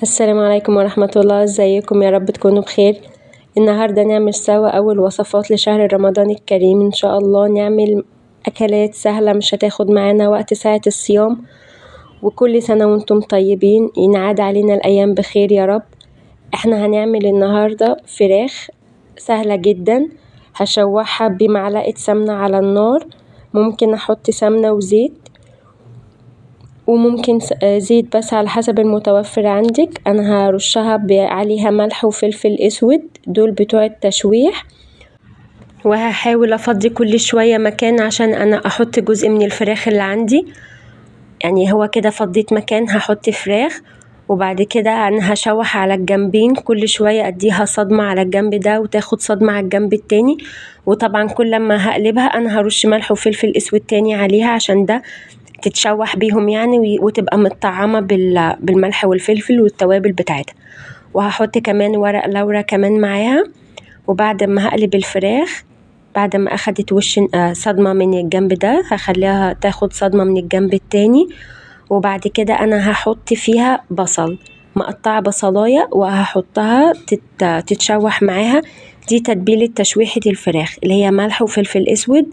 السلام عليكم ورحمة الله، ازيكم؟ يا رب تكونوا بخير. النهاردة نعمل سوا أول وصفات لشهر رمضان الكريم. إن شاء الله نعمل أكلات سهلة مش هتاخد معانا وقت ساعة الصيام، وكل سنة وانتم طيبين، ينعاد علينا الأيام بخير يا رب. احنا هنعمل النهاردة فراخ سهلة جدا، هشوحها بمعلقة سمنة على النار. ممكن أحط سمنة وزيت، وممكن زيت بس على حسب المتوفر عندك. انا هرشها عليها ملح وفلفل اسود، دول بتوع التشويح. وهحاول افضي كل شوية مكان عشان انا احط جزء من الفراخ اللي عندي. يعني هو كده فضيت مكان هحط فراخ، وبعد كده انا هشوح على الجنبين كل شوية اديها صدمة على الجنب ده وتاخد صدمة على الجنب التاني. وطبعا كل ما هقلبها انا هرش ملح وفلفل اسود تاني عليها عشان ده تتشوح بيهم يعني، وتبقى متطعمة بالملح والفلفل والتوابل بتاعتها. وهحط كمان ورق لورا كمان معاها. وبعد ما هقلب الفراخ، بعد ما اخدت وش صدمة من الجنب ده، هخليها تاخد صدمة من الجنب التاني. وبعد كده انا هحط فيها بصل، مقطعة بصلاية وهحطها تتشوح معاها. دي تتبيلة تشويحة الفراخ اللي هي ملح وفلفل اسود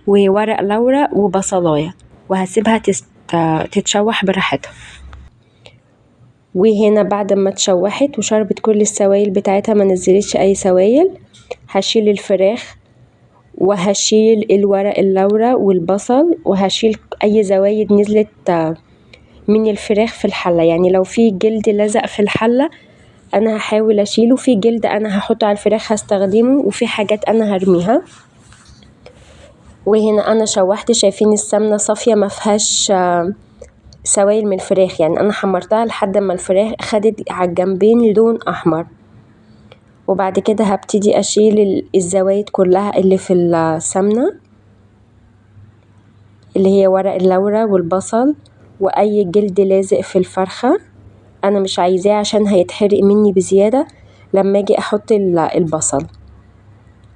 وورق لورا وبصلاية، وهسيبها تتشوح براحتها. وهنا بعد ما اتشوحت وشربت كل السوائل بتاعتها، ما نزلتش اي سوائل، هشيل الفراخ وهشيل الورق اللورا والبصل، وهشيل اي زوايد نزلت من الفراخ في الحلة. يعني لو في جلد لزق في الحلة انا هحاول اشيله، في جلد انا هحطه على الفراخ هستخدمه، وفي حاجات انا هرميها. وهنا انا شوحت، شايفين السمنة صافية ما فيهاش سوائل من الفراخ، يعني انا حمرتها لحد ما الفراخ خدت على الجنبين لون احمر. وبعد كده هبتدي اشيل الزوايد كلها اللي في السمنة، اللي هي ورق اللورا والبصل واي جلد لازق في الفرخة انا مش عايزاه عشان هيتحرق مني بزيادة لما اجي احط البصل.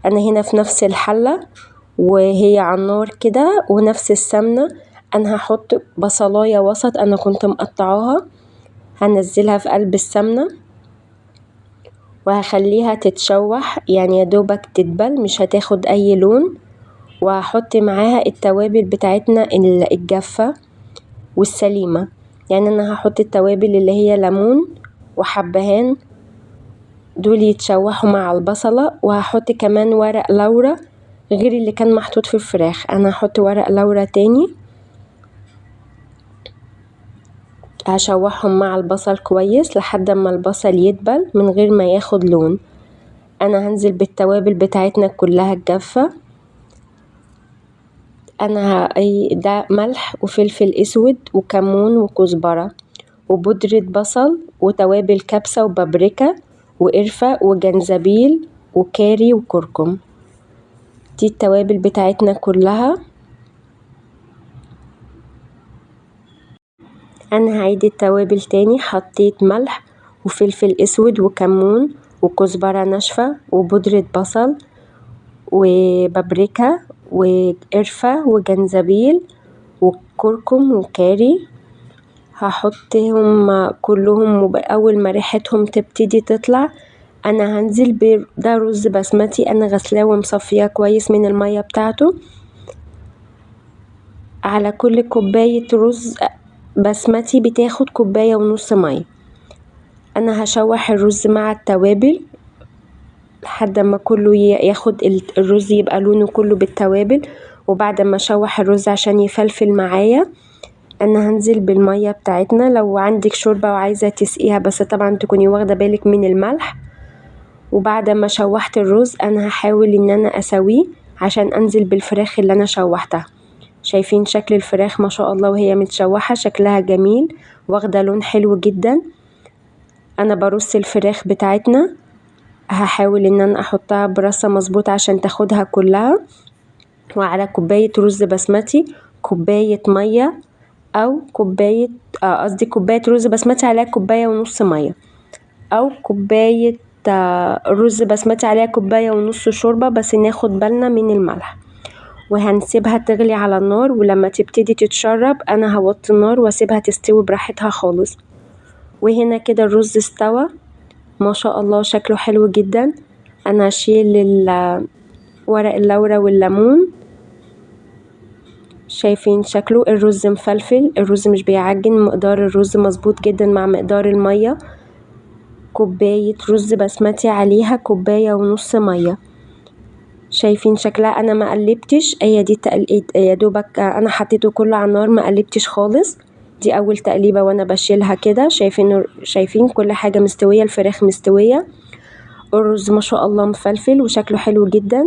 انا هنا في نفس الحلة وهي على النار كده ونفس السمنة، انا هحط بصلاية وسط انا كنت مقطعاها، هنزلها في قلب السمنة وهخليها تتشوح، يعني يا دوبك تدبل مش هتاخد اي لون. وهحط معاها التوابل بتاعتنا الجافة والسليمة، يعني انا هحط التوابل اللي هي ليمون وحبهان، دول يتشوحوا مع البصلة. وهحط كمان ورق لورا غير اللي كان محطوط في الفراخ، انا هحط ورق لورا تاني، هشوحهم مع البصل كويس لحد ما البصل يدبل من غير ما ياخد لون. انا هنزل بالتوابل بتاعتنا كلها الجافة، انا ده ملح وفلفل اسود وكمون وكزبرة وبودرة بصل وتوابل كبسة وبابريكا وقرفة وجنزبيل وكاري وكركم. دي التوابل بتاعتنا كلها. انا هعيد التوابل تاني، حطيت ملح وفلفل اسود وكمون وكزبرة ناشفة وبودرة بصل وبابريكا وقرفة وجنزبيل وكركم وكاري، هحطهم كلهم. وأول ما ريحتهم تبتدي تطلع انا هنزل ده رز بسمتي انا غسلاه ومصفياه كويس من المية بتاعته. على كل كوباية رز بسمتي بتاخد كوباية ونص مية. انا هشوح الرز مع التوابل لحد ما كله ياخد الرز يبقى لونه كله بالتوابل. وبعد ما اشوح الرز عشان يفلفل معايا انا هنزل بالمية بتاعتنا. لو عندك شوربة وعايزة تسقيها بس طبعا تكوني واخدة بالك من الملح. وبعد ما شوحت الرز انا هحاول ان انا اسويه عشان انزل بالفراخ اللي انا شوحتها. شايفين شكل الفراخ ما شاء الله وهي متشوحة، شكلها جميل واخدة لون حلو جدا. انا برص الفراخ بتاعتنا، هحاول ان انا احطها برصة مظبوط عشان تاخدها كلها. وعلى كوباية رز بسمتي كوباية مية، او كوباية قصدي كوباية رز بسمتي عليها كوباية ونص مية، او كوباية رز بسمتي عليها كوباية ونص شوربة، بس ناخد بالنا من الملح. وهنسيبها تغلي على النار، ولما تبتدي تتشرب انا هوطي النار واسيبها تستوي براحتها خالص. وهنا كده الرز استوى ما شاء الله، شكله حلو جدا. انا هشيل ورق اللورة والليمون. شايفين شكله الرز مفلفل، الرز مش بيعجن، مقدار الرز مظبوط جدا مع مقدار المية. كوباية رز بسمتي عليها 1.5 كوباية مية. شايفين شكلها، انا ما قلبتش، هي دي تقليد يا دوبك، انا حطيته كله على النار ما قلبتش خالص. دي اول تقليبه وانا بشيلها كده. شايفين كل حاجه مستويه، الفراخ مستويه، الرز ما شاء الله مفلفل وشكله حلو جدا.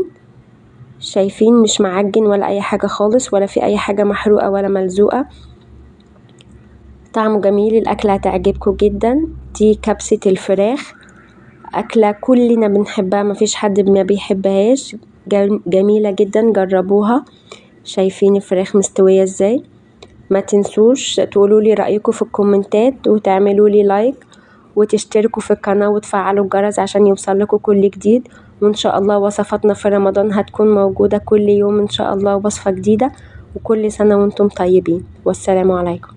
شايفين مش معجن ولا اي حاجه خالص، ولا في اي حاجه محروقه ولا ملزوقه. طعمه جميل، الاكله هتعجبكم جدا. دي كبسه الفراخ، اكله كلنا بنحبها، مفيش حد ما بيحبهاش، جميله جدا، جربوها. شايفين الفراخ مستويه ازاي؟ ما تنسوش تقولوا لي رأيكم في الكومنتات، وتعملوا لي لايك، وتشتركوا في القناة وتفعلوا الجرس عشان يوصلكوا كل جديد. وإن شاء الله وصفاتنا في رمضان هتكون موجودة كل يوم إن شاء الله، وصفة جديدة. وكل سنة وانتم طيبين، والسلام عليكم.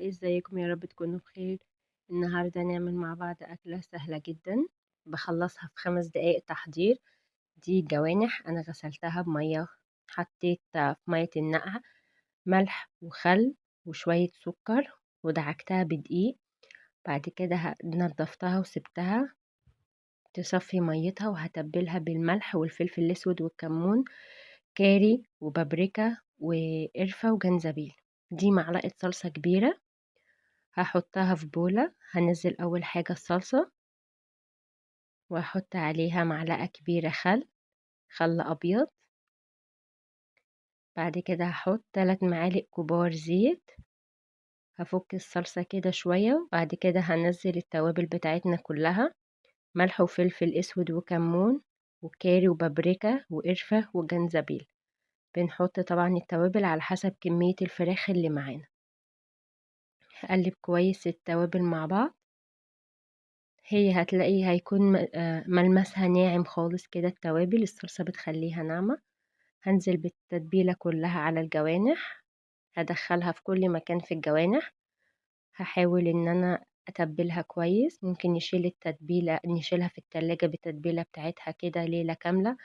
أصدقائي، ازيكم؟ يا رب تكونوا بخير. النهاردة نعمل مع بعض أكلة سهلة جدا، بخلصها في 5 دقايق تحضير. دي جوانح أنا غسلتها بمية، حطيت في مية النقع ملح وخل وشوية سكر ودعكتها بدقيق. بعد كده نضفتها وسبتها تصفي ميتها، وهتبلها بالملح والفلفل الأسود والكمون، كاري وبابريكا وقرفة وجنزبيل. دي معلقة صلصة كبيرة هحطها في بولة. هنزل أول حاجة الصلصة، وهحط عليها معلقة كبيرة خل أبيض. بعد كده هحط 3 معالق كبار زيت. هفك الصلصة كده شوية، وبعد كده هنزل التوابل بتاعتنا كلها: ملح وفلفل أسود وكمون وكاري وبابريكا وقرفة وجنزبيل. بنحط طبعا التوابل على حسب كمية الفراخ اللي معانا. هقلب كويس التوابل مع بعض. هي هتلاقي هيكون ملمسها ناعم خالص كده، التوابل الصلصة بتخليها ناعمة. هنزل بالتتبيلة كلها على الجوانح، هدخلها في كل مكان في الجوانح. هحاول ان انا اتبلها كويس. ممكن نشيل التتبيلة، نشيلها في التلاجة بالتتبيلة بتاعتها كده ليلة كاملة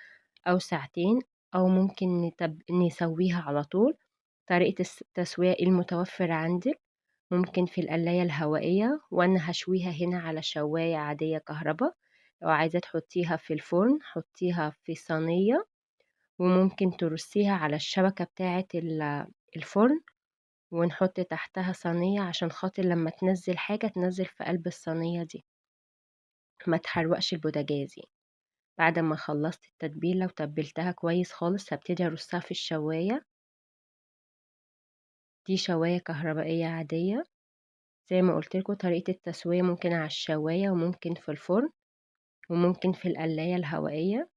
او ساعتين، او ممكن نسويها على طول. طريقة التسوية المتوفرة عندك ممكن في القلاية الهوائية، وانا هشويها هنا على شواية عادية كهرباء. لو عايزة تحطيها في الفرن حطيها في صينية، وممكن ترصيها على الشبكة بتاعة الفرن، ونحط تحتها صينية عشان خاطر لما تنزل حاجة تنزل في قلب الصينية دي، ما تحرقش البوتاجاز يعني. بعد ما خلصت التتبيلة وتبلتها كويس خالص هبتدي ارصها في الشواية. دي شواية كهربائية عادية. زي ما قلتلكوا طريقة التسوية ممكن على الشواية، وممكن في الفرن، وممكن في القلاية الهوائية.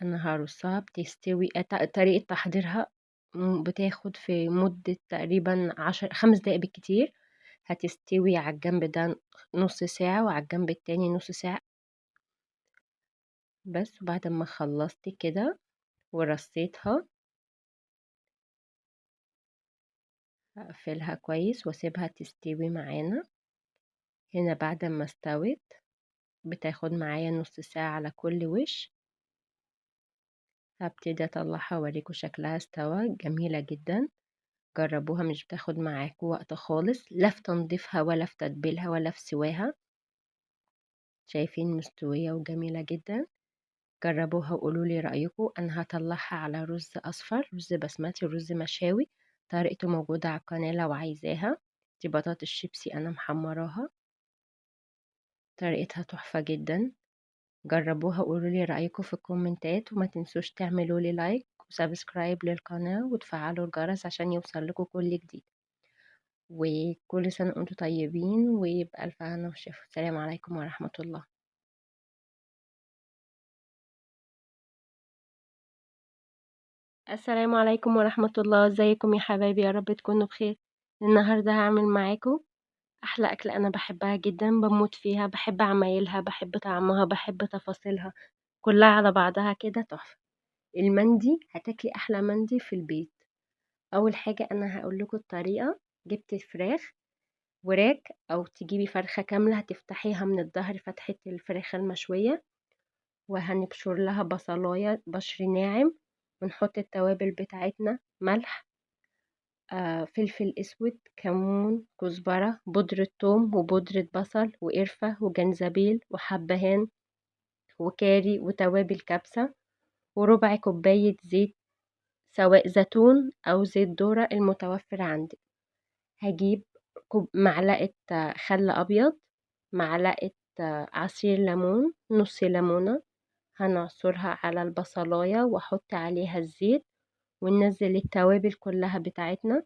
أنا هرصها بتستوي. طريقة تحضيرها بتاخد في مدة تقريبا 5 دقايق بالكتير. هتستوي على الجنب ده نص ساعة، وعلى الجنب التاني نص ساعة بس. وبعد ما خلصت كده ورصيتها هقفلها كويس واسيبها تستوي معانا. هنا بعد ما استوت بتاخد معايا نص ساعة على كل وش. هبتدي اطلعها اوريكم شكلها استوى، جميلة جدا. جربوها، مش بتاخد معاكوا وقت خالص، لا في تنظيفها ولا في تتبيلها ولا في سواها. شايفين مستوية وجميلة جدا. جربوها وقولوا لي رأيكم. انا هطلعها على رز اصفر، رز بسمتي، رز مشاوي. طريقته موجودة على القناة لو عايزاها. دي بطاطس شيبسي انا محمراها، طريقتها تحفة جدا. جربوها وقولوا لي رأيكم في الكومنتات، وما تنسوش تعملوا لي لايك وسبسكرايب للقناة وتفعلوا الجرس عشان يوصل لكم كل جديد. وكل سنة وانتم طيبين وبألف هنا وشفا. السلام عليكم ورحمة الله. السلام عليكم ورحمة الله. ازيكم يا حبايبي؟ يا رب تكونوا بخير. النهاردة هعمل معاكم أحلى أكلة أنا بحبها جدا، بموت فيها، بحب عمايلها، بحب طعمها، بحب تفاصيلها كلها على بعضها كده تحفة. المندي. هتاكلي أحلى مندي في البيت. أول حاجة أنا هقول لكم الطريقة. جبت فراخ وراك، أو تجيبي فرخة كاملة هتفتحيها من الظهر فتحة الفراخ المشوية، وهنبشر لها بصلاية بشر ناعم، ونحط التوابل بتاعتنا: ملح، فلفل اسود، كمون، كزبرة، بودرة ثوم وبودرة بصل وقرفة وجنزبيل وحبهان وكاري وتوابل كبسة، وربع كوباية زيت، سواء زيتون أو زيت ذرة المتوفر عندك. هجيب معلقة خل أبيض، معلقة عصير ليمون، نص ليمونة. هنعصرها على البصلاية واحط عليها الزيت، وننزل التوابل كلها بتاعتنا.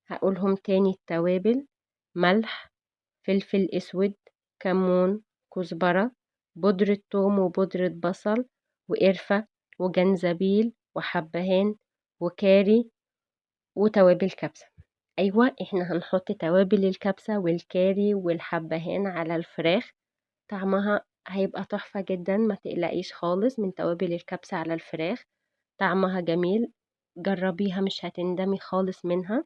هقولهم تاني: التوابل: ملح، فلفل اسود، كمون، كزبرة، بودرة ثوم وبودرة بصل وقرفة وجنزبيل وحبهان وكاري وتوابل كبسة. ايوه، احنا هنحط توابل الكبسة والكاري والحبهان على الفراخ، طعمها هيبقى تحفة جدا. ما تقلقيش خالص من توابل الكبسة على الفراخ، طعمها جميل. جربيها مش هتندمي خالص منها.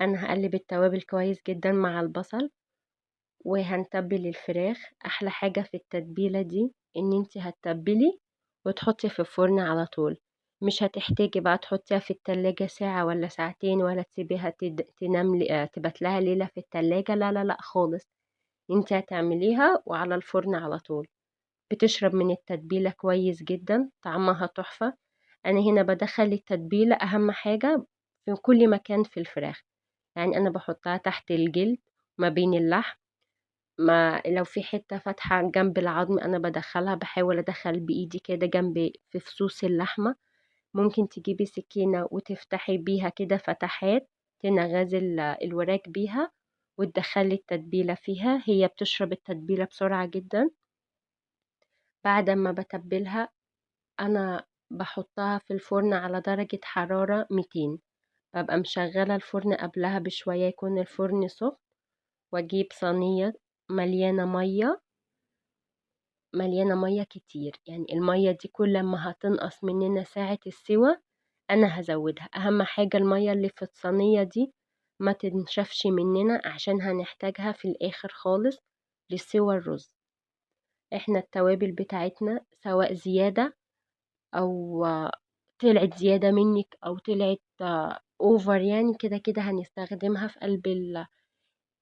انا هقلب التوابل كويس جدا مع البصل، وهنتبل الفراخ. احلى حاجة في التتبيلة دي ان انتي هتتبلي وتحطي في الفرن على طول، مش هتحتاجي بقى تحطيها في التلاجة ساعة ولا ساعتين، ولا تسيبيها تنام تبات لها ليلة في التلاجة. لا لا لا خالص، انتي هتعمليها وعلى الفرن على طول. بتشرب من التتبيلة كويس جدا، طعمها تحفة. انا هنا بدخل التتبيلة اهم حاجة في كل مكان في الفراخ، يعني انا بحطها تحت الجلد ما بين اللحم، ما لو في حتة فاتحة جنب العظم أنا بدخلها، بحاول أدخل بإيدي كده جنب في فصوص اللحمة. ممكن تجيبي سكينة وتفتحي بيها كده فتحات، تنغزي الوراك بيها وتدخلي التتبيلة فيها. هي بتشرب التتبيلة بسرعة جدا. بعد ما بتبلها أنا بحطها في الفرن على درجة حرارة 200. ببقى مشغلة الفرن قبلها بشوية يكون الفرن سخن، واجيب صينية مليانة مية، مليانة مية كتير. يعني المية دي كل ما هتنقص مننا ساعة السوى أنا هزودها. أهم حاجة المية اللي في الصينية دي ما تنشفش مننا، عشان هنحتاجها في الآخر خالص لسوى الرز. احنا التوابل بتاعتنا سواء زيادة أو طلعت زيادة منك أو طلعت اوفر، يعني كده كده هنستخدمها في قلب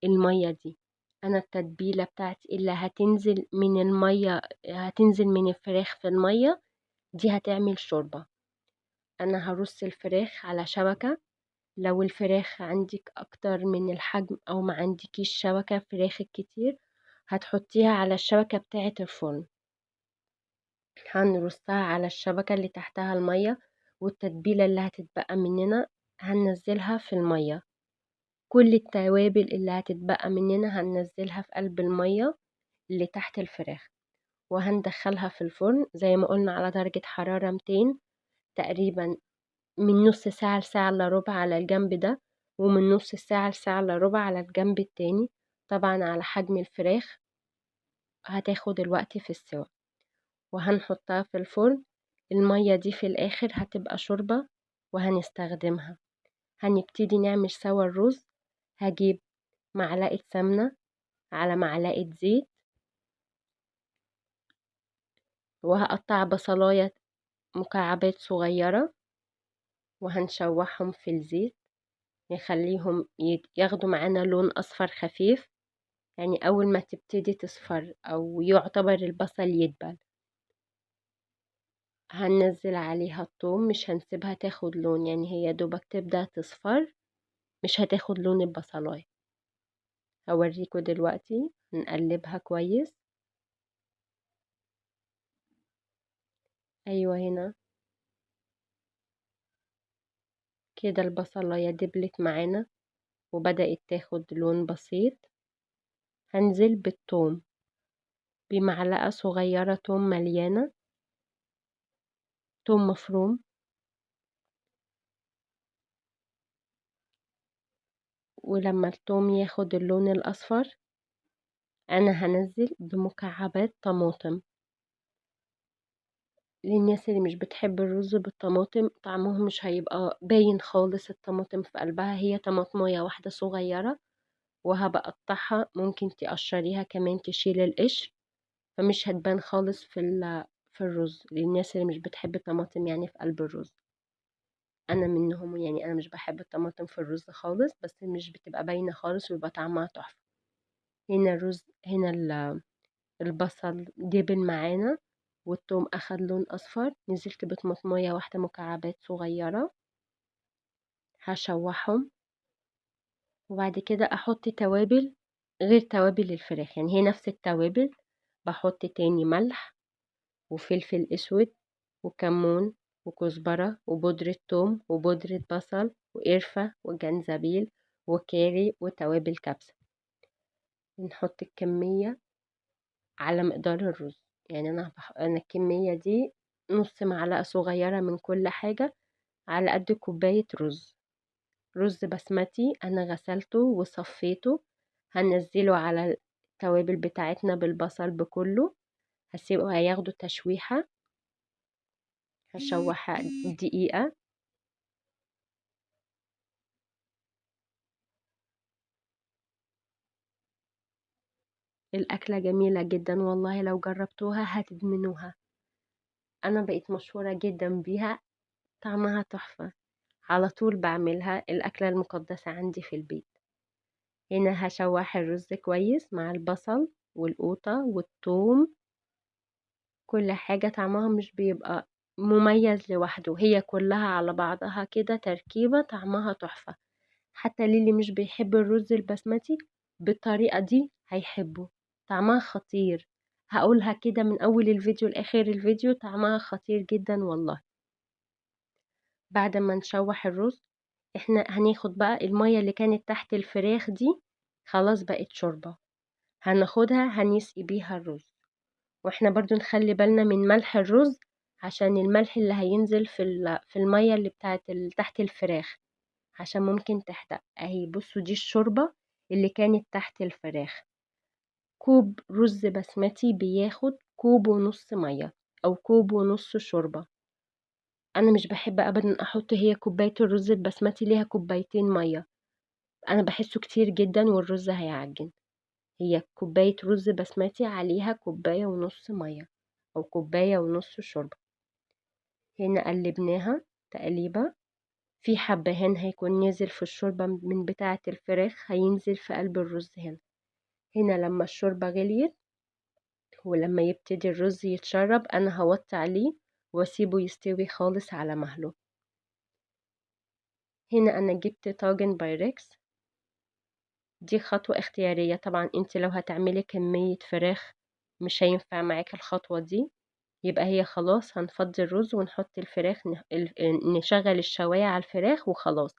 المية دي. انا التتبيلة بتاعتي اللي هتنزل من المية، هتنزل من الفراخ في المية دي هتعمل شوربة. انا هرص الفراخ على شبكة. لو الفراخ عندك اكتر من الحجم او ما عندكيش شبكة فراخ كتير، هتحطيها على الشبكة بتاعة الفرن. هنرصها على الشبكة اللي تحتها المية، والتتبيلة اللي هتتبقى مننا هننزلها في المية. كل التوابل اللي هتتبقى مننا هننزلها في قلب المية اللي تحت الفراخ، وهندخلها في الفرن زي ما قلنا على درجة حرارة 200 تقريبا، من نص ساعة لساعة الا ربع على الجنب ده، ومن نص ساعة لساعة الا ربع على الجنب التاني، طبعا على حجم الفراخ هتاخد الوقت في السوا. وهنحطها في الفرن. المية دي في الآخر هتبقى شوربة وهنستخدمها. هنبتدي نعمل سوا الرز. هجيب معلقة سمنة على معلقة زيت، وهقطع بصلاية مكعبات صغيرة وهنشوحهم في الزيت، نخليهم ياخدوا معانا لون أصفر خفيف. يعني أول ما تبتدي تصفر أو يعتبر البصل يدبل، هننزل عليها الثوم. مش هنسيبها تاخد لون، يعني هي دوبك تبدأ تصفر، مش هتاخد لون البصلاية. هوريكم دلوقتي نقلبها كويس. أيوة هنا كده البصلاية دبلت معانا وبدأت تاخد لون بسيط. هنزل بالثوم بمعلقة صغيرة، توم مليانة، توم مفروم. ولما التوم ياخد اللون الأصفر أنا هنزل بمكعبات طماطم. للناس اللي مش بتحب الرز بالطماطم طعمهم مش هيبقى باين خالص، الطماطم في قلبها هي طماطمية واحدة صغيرة، وهبقطعها. ممكن تقشريها كمان تشيل القشر، فمش هتبان خالص في الرز. للناس اللي مش بتحب الطماطم يعني في قلب الرز، انا منهم. يعني انا مش بحب الطماطم في الرز خالص، بس مش بتبقى باينة خالص ويبقى طعمها تحفة. هنا الرز، هنا البصل دبل معانا والثوم اخد لون اصفر. نزلت بطماطمية واحدة مكعبات صغيرة، هشوحهم. وبعد كده احط توابل غير توابل الفراخ، يعني هي نفس التوابل. بحط تاني ملح وفلفل اسود وكمون وكزبرة وبودرة ثوم وبودرة بصل وقرفة وجنزبيل وكاري وتوابل كبسة. نحط الكمية على مقدار الرز. يعني أنا الكمية دي نص معلقة صغيرة من كل حاجة على قد كوباية رز. رز بسمتي أنا غسلته وصفيته، هنزله على التوابل بتاعتنا بالبصل بكله. هسيبه هياخدوا تشويحة، هشوحها دقيقة. الأكلة جميلة جدا والله، لو جربتوها هتدمنوها. أنا بقيت مشهورة جدا بيها، طعمها تحفة. على طول بعملها، الأكلة المقدسة عندي في البيت. هنا هشوح الرز كويس مع البصل والقوطة والثوم. كل حاجة طعمها مش بيبقى مميز لوحده، هي كلها على بعضها كده تركيبة طعمها تحفة. حتى للي مش بيحب الرز البسمتي بالطريقة دي هيحبه، طعمها خطير. هقولها كده من أول الفيديو لآخر الفيديو، طعمها خطير جدا والله. بعد ما نشوح الرز، احنا هناخد بقى المية اللي كانت تحت الفراخ دي، خلاص بقت شوربة، هناخدها هنسقي بيها الرز. واحنا برضو نخلي بالنا من ملح الرز، عشان الملح اللي هينزل في المية اللي بتاعت تحت الفراخ، عشان ممكن تحرق. اهي بصوا، دي الشوربة اللي كانت تحت الفراخ. كوب رز بسمتي بياخد كوب ونص مية او كوب ونص شوربة. انا مش بحب ابدا احط هي كوباية الرز البسمتي ليها كوبايتين مية، انا بحسه كتير جدا والرز هيعجن. هي كوباية رز بسمتي عليها كوباية ونص مية او كوباية ونص شوربة. هنا قلبناها تقليبة، في حبهان هيكون نازل في الشوربة من بتاعة الفراخ، هينزل في قلب الرز هنا. هنا لما الشوربة غليت ولما يبتدي الرز يتشرب، انا هوطي عليه واسيبه يستوي خالص على مهله. هنا انا جبت طاجن بايركس، دي خطوة اختيارية طبعا، انت لو هتعملي كمية فراخ مش هينفع معاك الخطوة دي، يبقى هي خلاص هنفضي الرز ونحط الفراخ، نشغل الشواية على الفراخ وخلاص.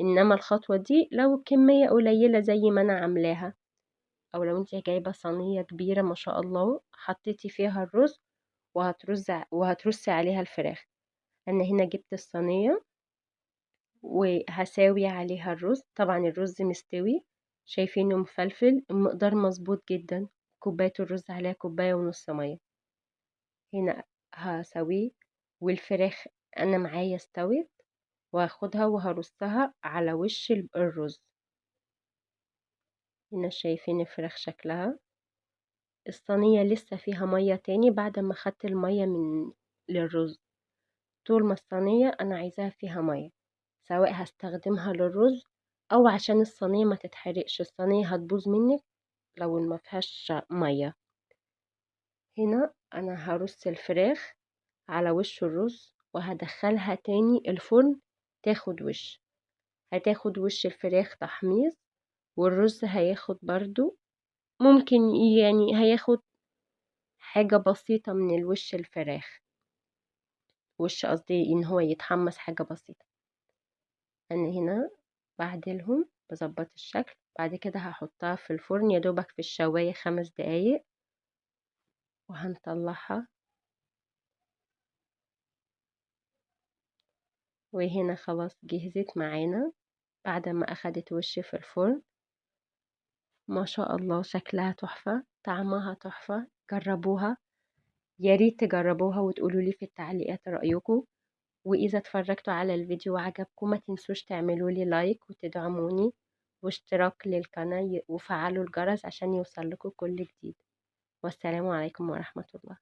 انما الخطوة دي لو كمية قليلة زي ما انا عاملاها، او لو انت جايبة صينية كبيرة ما شاء الله حطيتي فيها الرز وهترصي عليها الفراخ. انا هنا جبت الصينية وهساوي عليها الرز، طبعا الرز مستوي، شايفينه مفلفل، المقدار مظبوط جدا، كوباية الرز عليها كوباية ونص مية. هنا هسويه، والفراخ انا معايا استوت، وهاخدها وهرصها على وش الرز. هنا شايفين الفراخ شكلها. الصينية لسه فيها مية تاني بعد ما خدت المية للرز. طول ما الصينية انا عايزاها فيها مية، سواء هستخدمها للرز او عشان الصينية ما تتحرقش، الصينية هتبوظ منك لو ما فيهاش مية. هنا انا هرص الفراخ على وش الرز وهدخلها تاني الفرن تاخد وش، هتاخد وش الفراخ تحميص، والرز هياخد برضو، ممكن يعني هياخد حاجة بسيطة من الوش الفراخ، وش قصدي ان هو يتحمس حاجة بسيطة. انا هنا بعدلهم بظبط الشكل، بعد كده هحطها في الفرن يا دوبك في الشواية 5 دقايق وهنطلعها. وهنا خلاص جهزت معانا بعد ما اخدت وش في الفرن. ما شاء الله شكلها تحفة، طعمها تحفة، جربوها، يا ريت تجربوها وتقولوا لي في التعليقات رأيكم. وإذا اتفرجتوا على الفيديو وعجبكم ما تنسوش تعملوا لي لايك وتدعموني واشتراك للقناة وفعلوا الجرس عشان يوصل لكم كل جديد. والسلام عليكم ورحمة الله.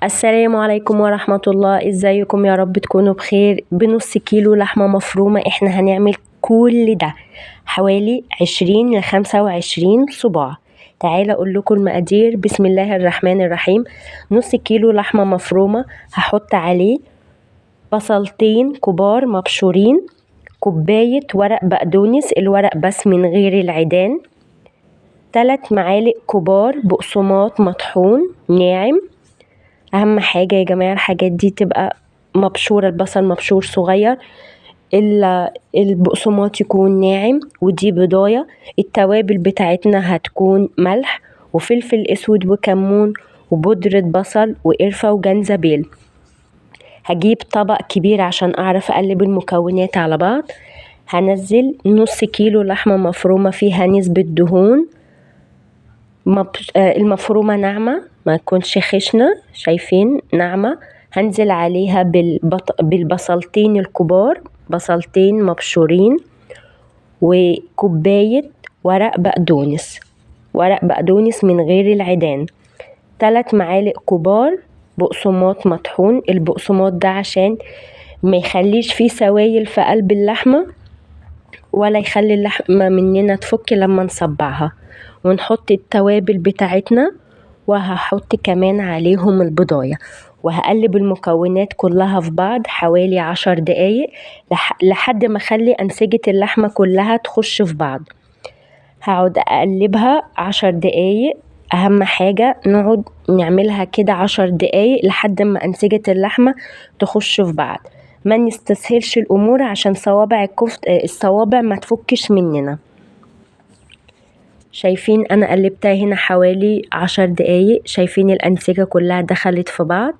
السلام عليكم ورحمة الله. ازيكم؟ يا رب تكونوا بخير. بنص كيلو لحمة مفرومة احنا هنعمل كل ده، حوالي 20 ل25 صباع. تعالى اقول لكم المقادير. بسم الله الرحمن الرحيم. نص كيلو لحمة مفرومة هحط عليه بصلتين كبار مبشورين، كوباية ورق بقدونس، الورق بس من غير العيدان، 3 معالق كبار بقسماط مطحون ناعم. اهم حاجة يا جماعة الحاجات دي تبقى مبشورة، البصل مبشور صغير، البقسماط يكون ناعم، ودي بضاية. التوابل بتاعتنا هتكون ملح وفلفل اسود وكمون وبودرة بصل وقرفة وجنزبيل. هجيب طبق كبير عشان اعرف اقلب المكونات على بعض. هنزل نص كيلو لحمة مفرومة فيها نسبة دهون، المفرومة ناعمة ما تكونش خشنة، شايفين ناعمة. هنزل عليها بالبصلتين الكبار، بصلتين مبشورين، وكوباية ورق بقدونس، ورق بقدونس من غير العيدان، 3 معالق كبار بقسماط مطحون. البقسماط ده عشان ما يخليش فيه سوائل في قلب اللحمة ولا يخلي اللحمة مننا تفك لما نصبعها. ونحط التوابل بتاعتنا، وهحط كمان عليهم البضاية، وهقلب المكونات كلها في بعض حوالي 10 دقايق لحد ما اخلي انسجة اللحمة كلها تخش في بعض. هقعد اقلبها 10 دقايق. اهم حاجة نقعد نعملها كده 10 دقايق لحد ما انسجة اللحمة تخش في بعض. ما نستسهلش الامور عشان صوابع الصوابع ما تفكش مننا. شايفين انا قلبتها هنا حوالي 10 دقايق، شايفين الانسجة كلها دخلت في بعض.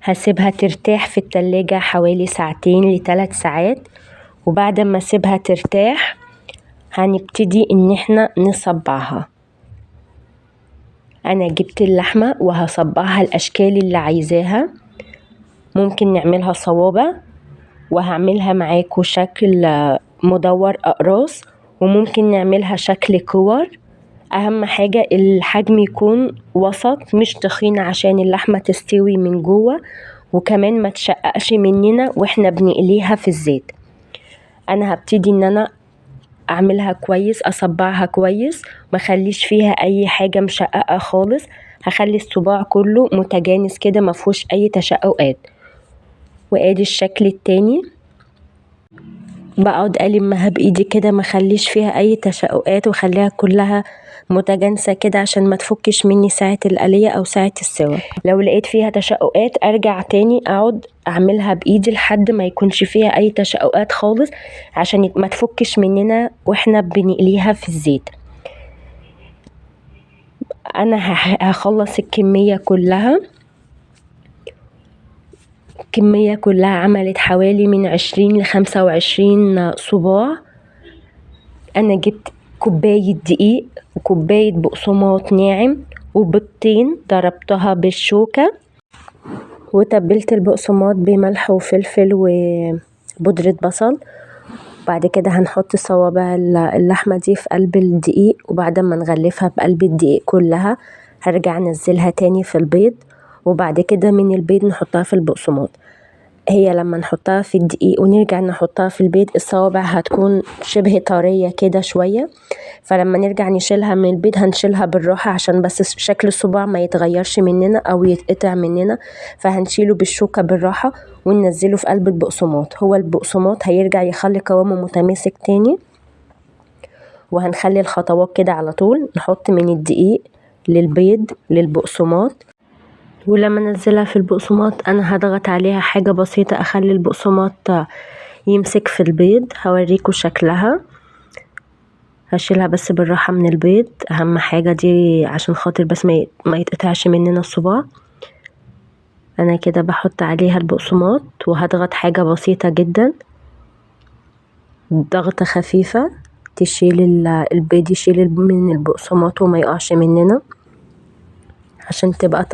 هسيبها ترتاح في التلاجة حوالي 2 ل3 ساعات، وبعد ما اسيبها ترتاح هنبتدي ان احنا نصبعها. انا جبت اللحمة وهصبعها الاشكال اللي عايزاها. ممكن نعملها صوابع، وهعملها معاكم شكل مدور اقراص، وممكن نعملها شكل كور. اهم حاجة الحجم يكون وسط مش تخين عشان اللحمة تستوي من جوه، وكمان ما تشققش مننا واحنا بنقليها في الزيت. انا هبتدي ان انا اعملها كويس، اصبعها كويس، ما خليش فيها اي حاجة مشققة خالص. هخلي الصباع كله متجانس كده ما فيهوش اي تشققات. وادي الشكل التاني، بقعد ألمها بايدي كده ما خليش فيها اي تشققات، وخليها كلها متجانسة كده عشان ما تفكش مني ساعة القلية او ساعة السوا. لو لقيت فيها تشققات ارجع تاني اقعد اعملها بايدي لحد ما يكونش فيها اي تشققات خالص عشان ما تفكش مننا واحنا بنقليها في الزيت. انا هخلص الكمية كلها. الكمية كلها عملت حوالي من 20 ل25 صباع. انا جبت كوباية دقيق وكوباية بقسماط ناعم وبيضتين ضربتها بالشوكة، وتبلت البقسماط بملح وفلفل وبودرة بصل. بعد كده هنحط صوابع اللحمة دي في قلب الدقيق، وبعد ما نغلفها بقلب الدقيق كلها هرجع انزلها تاني في البيض، وبعد كده من البيض نحطها في البقسماط. هي لما نحطها في الدقيق ونرجع نحطها في البيض الصوابع هتكون شبه طرية كده شوية، فلما نرجع نشيلها من البيض هنشيلها بالراحة عشان بس شكل الصباع ما يتغيرش مننا او يتقطع مننا. فهنشيله بالشوكة بالراحة وننزله في قلب البقسماط. هو البقسماط هيرجع يخلي قوامه متماسك تاني. وهنخلي الخطوات كده على طول. نحط من الدقيق للبيض للبقسماط، ولما انزلها في البقسماط انا هضغط عليها حاجة بسيطة اخلي البقسماط يمسك في البيض. هوريكم شكلها. هشيلها بس بالراحة من البيض، اهم حاجة دي عشان خاطر بس ما يتقطعش مننا الصباع. انا كده بحط عليها البقسماط وهضغط حاجة بسيطة جدا، ضغطة خفيفة تشيل البيض، يشيل من البقسماط وما يقعش مننا، عشان تبقى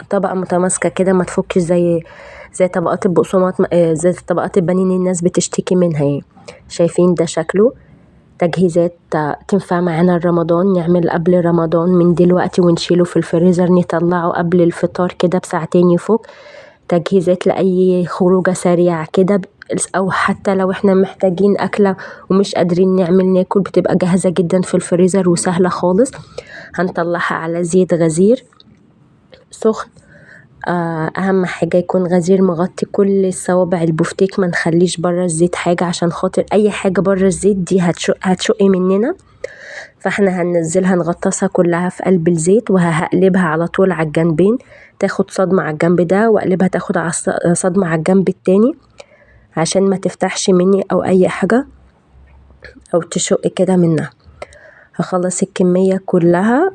طبقة متماسكة كده، ما تفكش زي طبقات البقسماط، زي طبقات البانيه الناس بتشتكي منها يعني. شايفين ده شكله؟ تجهيزات تنفع معانا رمضان، نعمل قبل رمضان من دلوقتي ونشيله في الفريزر، نطلعه قبل الفطار كده بساعتين يفك. تجهيزات لأي خروجة سريعة كده، أو حتى لو احنا محتاجين أكلة ومش قادرين ناكل، بتبقى جاهزة جدا في الفريزر وسهلة خالص. هنطلعها على زيت غزير سخن. اهم حاجة يكون غزير مغطي كل الصوابع البفتيك، ما نخليش بره الزيت حاجة، عشان خاطر اي حاجة بره الزيت دي هتشق مننا. فاحنا هننزلها نغطسها كلها في قلب الزيت، وهقلبها على طول على الجنبين، تاخد صدمة على الجنب ده واقلبها تاخد صدمة على الجنب التاني، عشان ما تفتحش مني او اي حاجة او تشق كده منها. هخلص الكمية كلها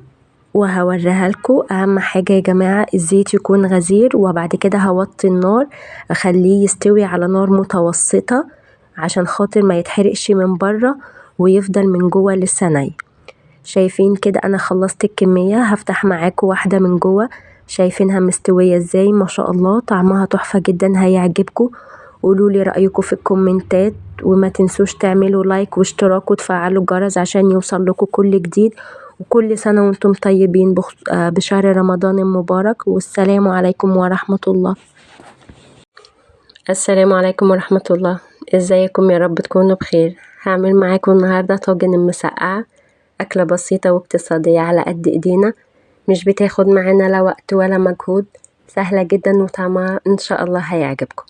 وهوريها لكم. اهم حاجة يا جماعة الزيت يكون غزير، وبعد كده هوطي النار اخليه يستوي على نار متوسطة، عشان خاطر ما يتحرقش من بره ويفضل من جوه لسه ني. شايفين كده انا خلصت الكمية. هفتح معاكم واحدة من جوه، شايفينها مستوية ازاي؟ ما شاء الله طعمها تحفة جدا، هيعجبكم. قولولي رأيكم في الكومنتات، وما تنسوش تعملوا لايك واشتراك وتفعلوا الجرس عشان يوصل لكم كل جديد. وكل سنة وانتم طيبين بشهر رمضان المبارك. والسلام عليكم ورحمة الله. السلام عليكم ورحمة الله. ازيكم؟ يا رب تكونوا بخير. هعمل معاكم النهاردة طاجن المسقعة، أكلة بسيطة واقتصادية على قد ايدينا، مش بتاخد معانا لا وقت ولا مجهود، سهلة جدا وطعمها ان شاء الله هيعجبكم.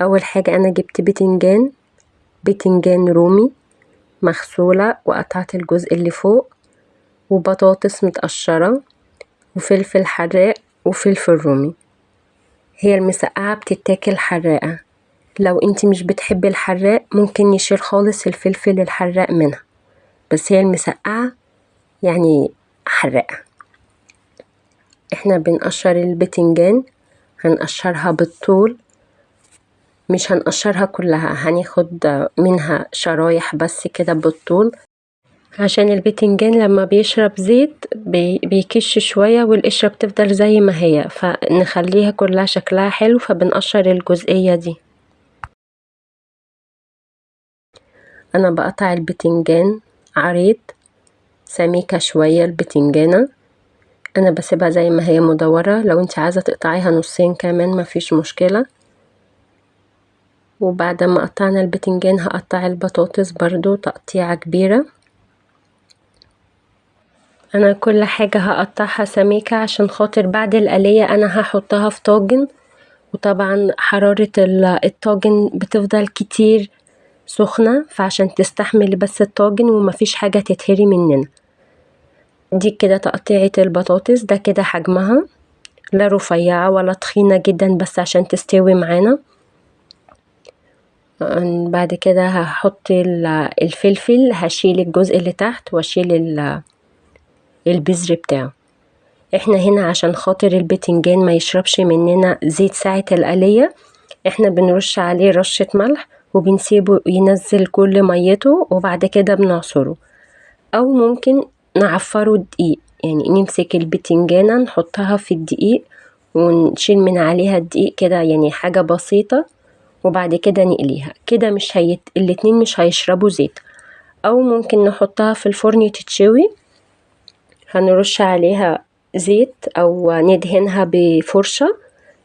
اول حاجة انا جبت بتنجان رومي مغسولة وقطعت الجزء اللي فوق، وبطاطس متقشرة، وفلفل حراق وفلفل رومي. هي المسقعة بتتاكل حراقة، لو انتي مش بتحبي الحراق ممكن نشيل خالص الفلفل الحراق منها، بس هي المسقعة يعني حراقة. احنا بنقشر البتنجان، هنقشرها بالطول، مش هنقشرها كلها، هناخد منها شرايح بس كده بالطول، عشان البتنجان لما بيشرب زيت بيكش شوية والقشرة بتفضل زي ما هي، فنخليها كلها شكلها حلو، فبنقشر الجزئية دي. انا بقطع البتنجان عريض سميكة شوية. البتنجانة انا بسيبها زي ما هي مدورة، لو انت عايزة تقطعيها نصين كمان مفيش مشكلة. وبعد ما قطعنا البتنجان هقطع البطاطس برضو تقطيعة كبيرة. انا كل حاجة هقطعها سميكة عشان خاطر بعد القلية انا هحطها في طاجن، وطبعا حرارة الطاجن بتفضل كتير سخنة، فعشان تستحمل بس الطاجن ومفيش حاجة تتهري مننا. دي كده تقطيعة البطاطس، ده كده حجمها، لا رفيعة ولا تخينة جدا، بس عشان تستوي معانا. بعد كده هحط الفلفل، هشيل الجزء اللي تحت واشيل البذر بتاعه. احنا هنا عشان خاطر البتنجان ما يشربش مننا زيت ساعة القلية، احنا بنرش عليه رشة ملح وبنسيبه ينزل كل ميته، وبعد كده بنعصره، او ممكن نعفره دقيق، يعني نمسك البتنجانة نحطها في الدقيق ونشيل من عليها الدقيق كده، يعني حاجة بسيطة، وبعد كده نقليها كده. الاتنين مش هيشربوا زيت. او ممكن نحطها في الفرن تتشوي، هنرش عليها زيت او ندهنها بفرشة،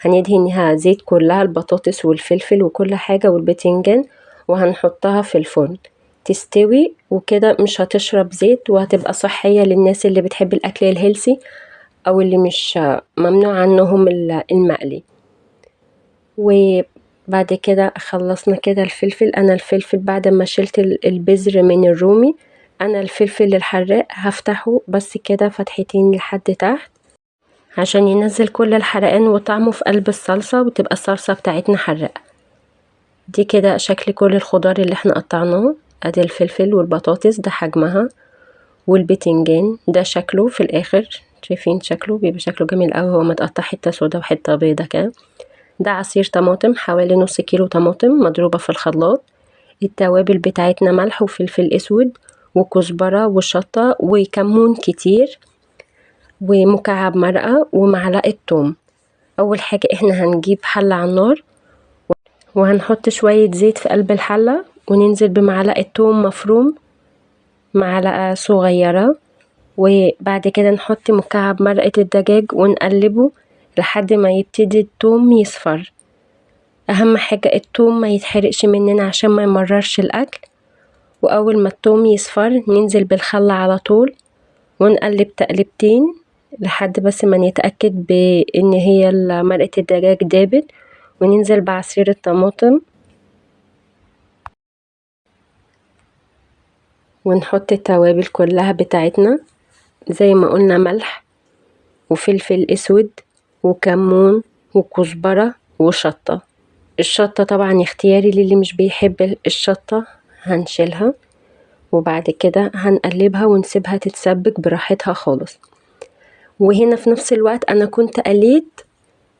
هندهنها زيت كلها، البطاطس والفلفل وكل حاجة والبتنجان، وهنحطها في الفرن تستوي، وكده مش هتشرب زيت وهتبقى صحية للناس اللي بتحب الأكل الهيلسي أو اللي مش ممنوع عنهم المقلي. وبعد كده خلصنا كده الفلفل. أنا الفلفل بعد ما شلت البذر من الرومي انا الفلفل الحراق هفتحه بس كده فتحتين لحد تحت عشان ينزل كل الحرقان وطعمه في قلب الصلصة وتبقى الصلصة بتاعتنا حراقة. دي كده شكل كل الخضار اللي احنا قطعناه. ادي الفلفل والبطاطس ده حجمها، والبتنجان ده شكله في الاخر. شايفين شكله بيبقى شكله جميل قوي، هو متقطع حته سودا وحته بيضه كده. ده عصير طماطم، حوالي نص كيلو طماطم مضروبه في الخلاط. التوابل بتاعتنا ملح وفلفل اسود وكزبره وشطه وكمون كتير ومكعب مرقه ومعلقه توم. اول حاجه احنا هنجيب حله على النار وهنحط شويه زيت في قلب الحله وننزل بمعلقه توم مفروم، معلقه صغيره، وبعد كده نحط مكعب مرقة الدجاج ونقلبه لحد ما يبتدي التوم يصفر. اهم حاجة التوم ما يتحرقش مننا عشان ما يمررش الاكل. واول ما التوم يصفر ننزل بالخل على طول ونقلب تقلبتين لحد بس ما نتأكد بان هي مرقة الدجاج دابت، وننزل بعصير الطماطم ونحط التوابل كلها بتاعتنا زي ما قلنا، ملح وفلفل اسود وكمون وكزبرة وشطة. الشطة طبعا اختياري، للي مش بيحب الشطة هنشيلها. وبعد كده هنقلبها ونسيبها تتسبك براحتها خالص. وهنا في نفس الوقت انا كنت قليت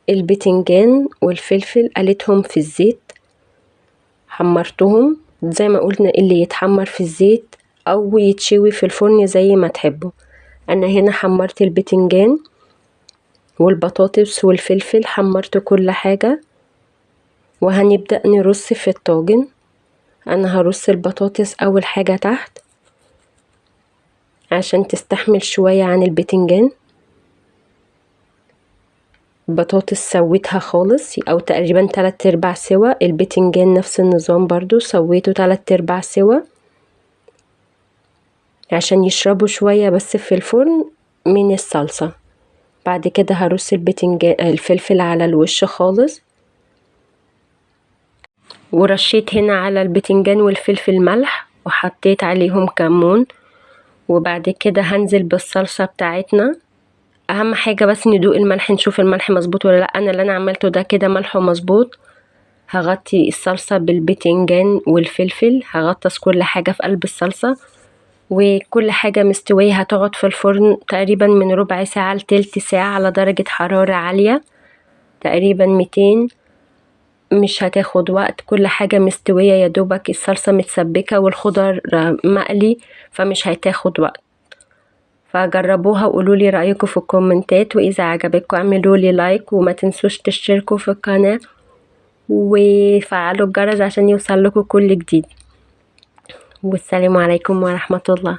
البتنجان والفلفل، قليتهم في الزيت حمرتهم زي ما قلنا، اللي يتحمر في الزيت او يتشوي في الفرن زي ما تحبوا. انا هنا حمرت البتنجان والبطاطس والفلفل، حمرت كل حاجة وهنبدأ نرص في الطاجن. انا هرص البطاطس اول حاجة تحت عشان تستحمل شوية عن البتنجان. البطاطس سويتها خالص او تقريبا 3/4 سوا. البتنجان نفس النظام برضو سويته 3/4 سوا عشان يشربوا شوية بس في الفرن من الصلصة. بعد كده هرص البتنجان الفلفل على الوش خالص، ورشيت هنا على البتنجان والفلفل ملح وحطيت عليهم كمون. وبعد كده هنزل بالصلصة بتاعتنا. اهم حاجة بس ندوق الملح، نشوف الملح مظبوط ولا لا. انا اللي انا عملته ده كده ملحه مظبوط. هغطي الصلصة بالبتنجان والفلفل، هغطس كل حاجة في قلب الصلصة وكل حاجة مستوية. هتقعد في الفرن تقريبا من ربع ساعة لتلت ساعة على درجة حرارة عالية، تقريبا 200. مش هتاخد وقت، كل حاجة مستوية يا دوبك الصلصة متسبكة والخضر مقلي، فمش هتاخد وقت. فجربوها وقولوا لي رأيكم في الكومنتات، وإذا عجبتكم اعملوا لي لايك وما تنسوش تشتركوا في القناة وفعلوا الجرس عشان يوصل لكم كل جديد. والسلام عليكم ورحمة الله.